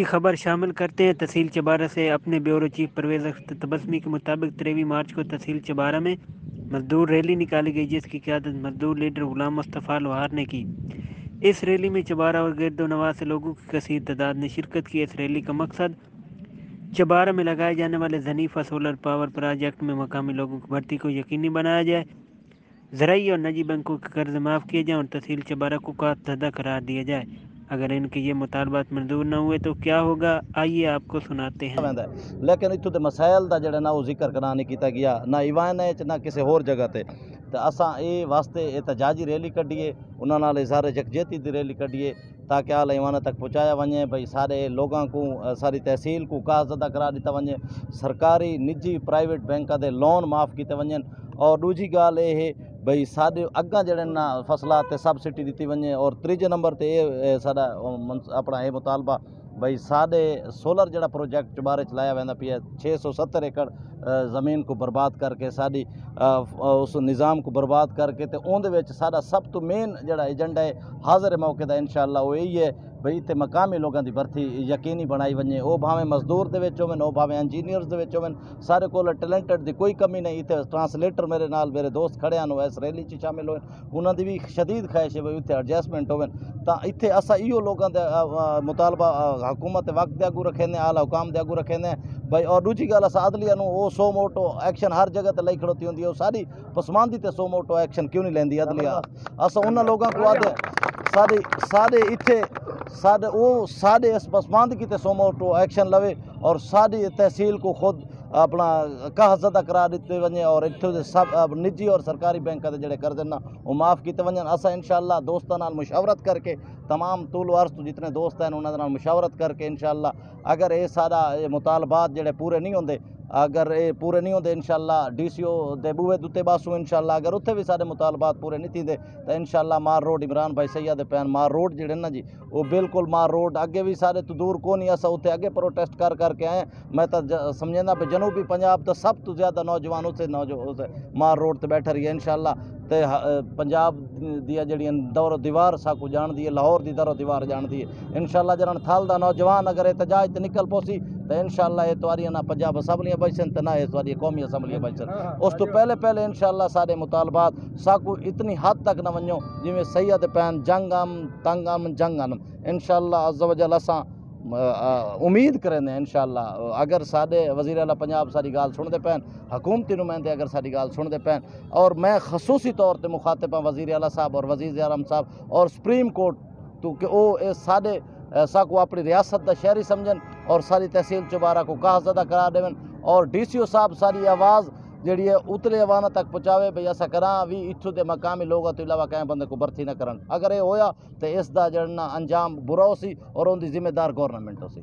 خبر شامل کرتے ہیں تحصیل چبارہ سے۔ اپنے بیورو چیف پرویز اختر تبسمی کے مطابق 23 مارچ کو تحصیل چبارہ میں مزدور ریلی نکالی گئی، جس کی قیادت مزدور لیڈر غلام مصطفیٰ لوہار نے کی۔ اس ریلی میں چبارہ اور گرد و نواح سے لوگوں کی کثیر تعداد نے شرکت کی۔ اس ریلی کا مقصد چبارہ میں لگائے جانے والے ظنیفہ سولر پاور پروجیکٹ میں مقامی لوگوں کی بھرتی کو یقینی بنایا جائے، زرعی اور نجی بینکوں کے قرض معاف کیے جائیں اور تحصیل چبارہ کو قحط زدہ قرار دیا جائے۔ اگر ان کے یہ مطالبات منظور نہ ہوئے تو کیا ہوگا، آئیے آپ کو سناتے ہیں۔ لیکن اتوں کے مسائل کا جڑا نا وہ ذکر کرنا نہیں کیتا گیا، نہ ایوان نہ کسی ہور جگہ تے۔ تو اساں اے واسطے احتجاجی ریلی کڈیے، انہاں نال اظہار یکجہتی دی ریلی کڈیے تاکہ آل ایوانہ تک پہنچایا ونجے بھئی سارے لوگاں کو ساری تحصیل کو قحط زدہ قرار دیتا ونجے، سرکاری نجی پرائیویٹ بینکاں دے لون معاف کیتے ونجن، اور دوجی گال یہ ہے بھئی سارے اگاں جڑے نا فصلات تے سبسڈی دیتی ونجے، اور تیجے نمبر تے اے ساڈا اپنا یہ مطالبہ بھئی سارے سولر جڑا پروجیکٹ چبارے چلایا ویندا پیا 670 ایکڑ زمین کو برباد کر کے ساری اس نظام کو برباد کر کے تے اون دے وچ سارا سب تو مین جڑا ایجنڈا ہے حاضر موقع دا انشاءاللہ وہ یہی ہے بھئی تے مقامی لوگاں دی بھرتی یقینی بنائی ونجے، او بھاویں مزدور دے وچ ہوون، او بھاویں انجینئرز دے وچ ہوون، سارے کول ٹیلنٹڈ دی کوئی کمی نہیں۔ تے ٹرانسلیٹر میرے نال میرے دوست کھڑے ہیں اس ریلی چ شامل ہوئے، انہاں دی بھی شدید خواہش ہے بھئی اتنے ایڈجسٹمنٹ ہوون۔ تاں ایتھے اساں ایہو لوگاں دے مطالبہ حکومت وقت دے اگوں رکھیندے، اعلی حکام دے اگوں رکھیندے بھئی، اور دوجی گل اساں عدلیہ نوں او سو موٹو ایکشن ہر جگہ تے لئی کھڑوتی ہوندی ہے، او ساری پسماندی تے سو موٹو ایکشن کیوں نہیں لیندی عدلیہ؟ اساں انہاں لوگاں کو آدھے سارے ایتھے سارے اس پسماندگی تے سو موٹو ایکشن لوے اور ساری تحصیل کو خود اپنا قحط زدہ قرار دیتے ونجے، اور اتھوں دے سب نجی اور سرکاری بینکاں دے جڑے قرض نا وہ معاف کیتے ونجن۔ اساں انشاءاللہ دوستاں نال مشاورت کر کے تمام طول و عرض تو جتنے دوست ہیں انہاں نال مشاورت کر کے انشاءاللہ اگر یہ سارا مطالبات جڑے پورے نہیں ہوندے، اگر یہ پورے نہیں ہوندے انشاءاللہ ڈی سی او دے بوئے دوتے باسو انشاءاللہ اگر اتھے بھی سارے مطالبات پورے نہیں تھیندے تو انشاءاللہ مار روڈ عمران بھائی سید پین مار روڈ جڑے نا جی وہ بالکل مار روڈ اگے بھی سارے تو دور کو نہیں، اسا اتھے اگے پروٹیسٹ کر کے آئے۔ میں تو سمجھنا پہ جنوبی پنجاب تو سب تو زیادہ نوجوان اسے مار روڈ تے بیٹھا رہی ہے انشاءاللہ۔ تے پنجاب دیا جڑیاں دور و دیوار ساکو جان دی ہے، لاہور دی دور و دیوار جان دی ہے انشاءاللہ۔ جنہاں تھال دا نوجوان اگر احتجاج تے نکل پوسی تو انشاءاللہ یہ تواری نہ پنجاب اسمبلیاں بچن تے نہ یہ تواری قومی اسمبلیاں بچن۔ اس تو پہلے انشاءاللہ سارے مطالبات ساکو اتنی حد تک نہ ونجو جویں سید پین جنگ تنگ جنگ انشاءاللہ عز و جل۔ اساں امید کریں انشاءاللہ اگر سارے وزیر اعلیٰ پنجاب ساری گال سن دے پین، حکومتی نمائندے اگر ساری گال سن دے پین، اور میں خصوصی طور تے مخاطب ہاں وزیر اعلیٰ صاحب اور وزیر اعظم صاحب اور سپریم کورٹ تو کہ وہ سارے ساکو اپنی ریاست دا شہری سمجھن اور ساری تحصیل چبارہ کو قحط زدہ قرار دیں، اور ڈی سی او صاحب ساری آواز جڑی ہے اتلے عوامہ تک پہنچاوے بھئی ایسا کراں بھی اتھوں دے مقامی لوگوں تو علاوہ کہیں بندے کو بھرتی نہ کرن۔ اگر یہ ہویا تو اس دا جڑنا انجام برا ہو سی اور ان دی ذمہ دار گورنمنٹ ہو سی۔